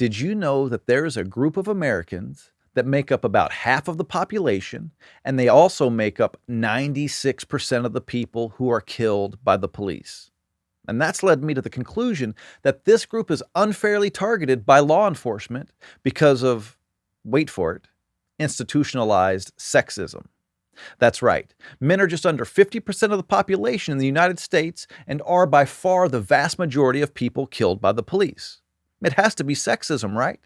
Did you know that there is a group of Americans that make up about half of the population, and they also make up 96% of the people who are killed by the police? And that's led me to the conclusion that this group is unfairly targeted by law enforcement because of, wait for it, institutionalized sexism. That's right. Men are just under 50% of the population in the United States and are by far the vast majority of people killed by the police. It has to be sexism, right?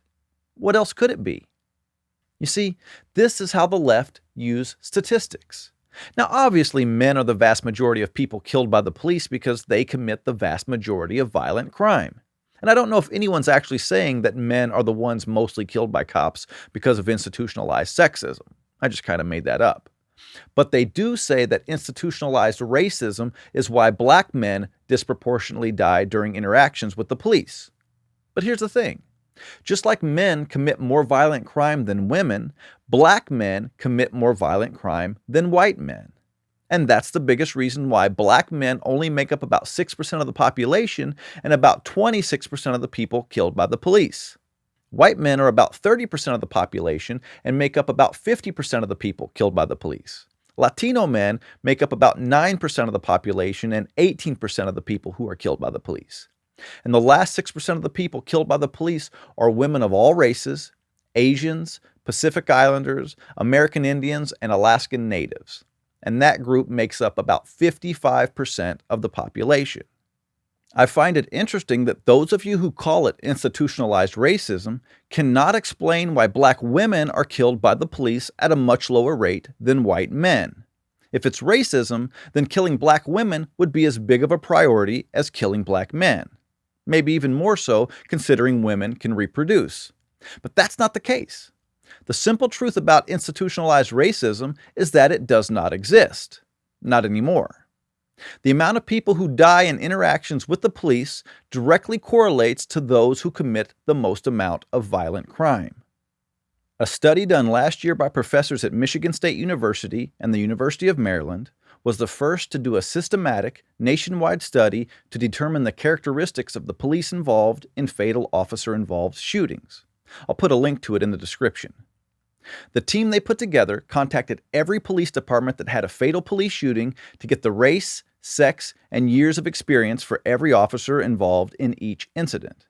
What else could it be? You see, this is how the left use statistics. Now, obviously, men are the vast majority of people killed by the police because they commit the vast majority of violent crime. And I don't know if anyone's actually saying that men are the ones mostly killed by cops because of institutionalized sexism. I just kind of made that up. But they do say that institutionalized racism is why black men disproportionately die during interactions with the police. But here's the thing. Just like men commit more violent crime than women, black men commit more violent crime than white men. And that's the biggest reason why black men only make up about 6% of the population and about 26% of the people killed by the police. White men are about 30% of the population and make up about 50% of the people killed by the police. Latino men make up about 9% of the population and 18% of the people who are killed by the police. And the last 6% of the people killed by the police are women of all races, Asians, Pacific Islanders, American Indians, and Alaskan Natives. And that group makes up about 55% of the population. I find it interesting that those of you who call it institutionalized racism cannot explain why black women are killed by the police at a much lower rate than white men. If it's racism, then killing black women would be as big of a priority as killing black men. Maybe even more so, considering women can reproduce. But that's not the case. The simple truth about institutionalized racism is that it does not exist. Not anymore. The amount of people who die in interactions with the police directly correlates to those who commit the most amount of violent crime. A study done last year by professors at Michigan State University and the University of Maryland was the first to do a systematic, nationwide study to determine the characteristics of the police involved in fatal officer-involved shootings. I'll put a link to it in the description. The team they put together contacted every police department that had a fatal police shooting to get the race, sex, and years of experience for every officer involved in each incident.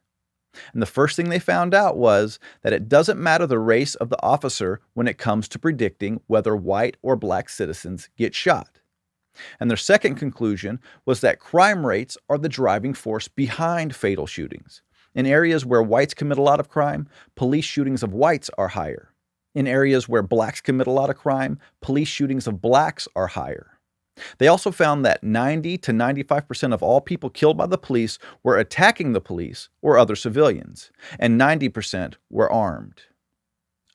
And the first thing they found out was that it doesn't matter the race of the officer when it comes to predicting whether white or black citizens get shot. And their second conclusion was that crime rates are the driving force behind fatal shootings. In areas where whites commit a lot of crime, police shootings of whites are higher. In areas where blacks commit a lot of crime, police shootings of blacks are higher. They also found that 90 to 95% of all people killed by the police were attacking the police or other civilians, and 90% were armed.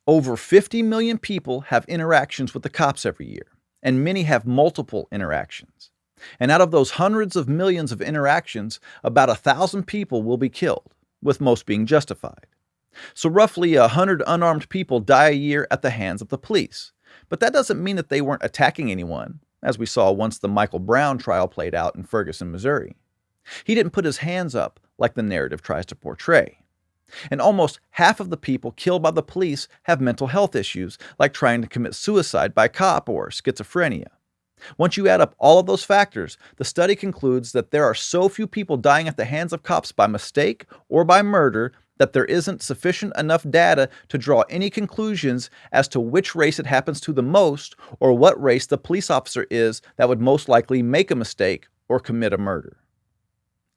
Over 50 million people have interactions with the cops every year, and many have multiple interactions. And out of those hundreds of millions of interactions, about 1,000 people will be killed, with most being justified. So roughly 100 unarmed people die a year at the hands of the police. But that doesn't mean that they weren't attacking anyone, as we saw once the Michael Brown trial played out in Ferguson, Missouri. He didn't put his hands up like the narrative tries to portray. And almost half of the people killed by the police have mental health issues, like trying to commit suicide by cop or schizophrenia. Once you add up all of those factors, the study concludes that there are so few people dying at the hands of cops by mistake or by murder that there isn't sufficient enough data to draw any conclusions as to which race it happens to the most or what race the police officer is that would most likely make a mistake or commit a murder.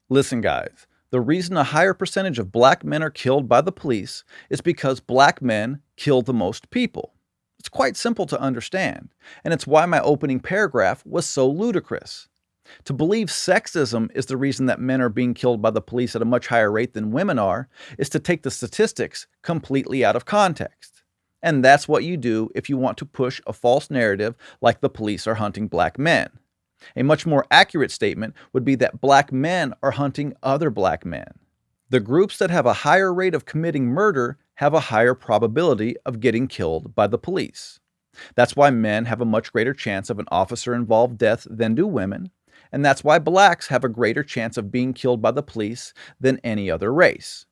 Listen, guys, the reason a higher percentage of black men are killed by the police is because black men kill the most people. It's quite simple to understand, and it's why my opening paragraph was so ludicrous. To believe sexism is the reason that men are being killed by the police at a much higher rate than women are is to take the statistics completely out of context. And that's what you do if you want to push a false narrative like the police are hunting black men. A much more accurate statement would be that black men are hunting other black men. The groups that have a higher rate of committing murder have a higher probability of getting killed by the police. That's why men have a much greater chance of an officer-involved death than do women, and that's why blacks have a greater chance of being killed by the police than any other race.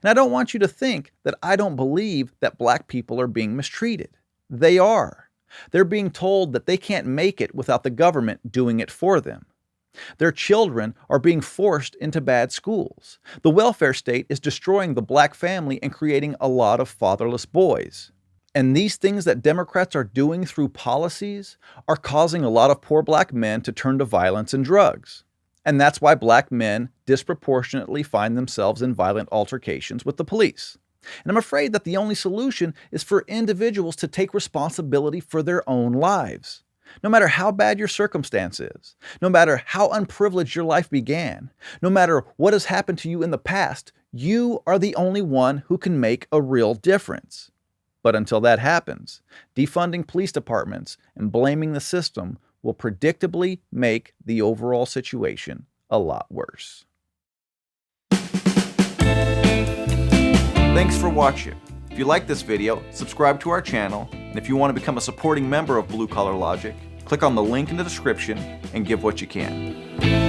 And I don't want you to think that I don't believe that black people are being mistreated. They are. They're being told that they can't make it without the government doing it for them. Their children are being forced into bad schools. The welfare state is destroying the black family and creating a lot of fatherless boys. And these things that Democrats are doing through policies are causing a lot of poor black men to turn to violence and drugs. And that's why black men disproportionately find themselves in violent altercations with the police. And I'm afraid that the only solution is for individuals to take responsibility for their own lives. No matter how bad your circumstance is, no matter how unprivileged your life began, no matter what has happened to you in the past, you are the only one who can make a real difference. But until that happens, defunding police departments and blaming the system will predictably make the overall situation a lot worse. Thanks for watching. If you like this video, subscribe to our channel, and if you want to become a supporting member of Blue Collar Logic, click on the link in the description and give what you can.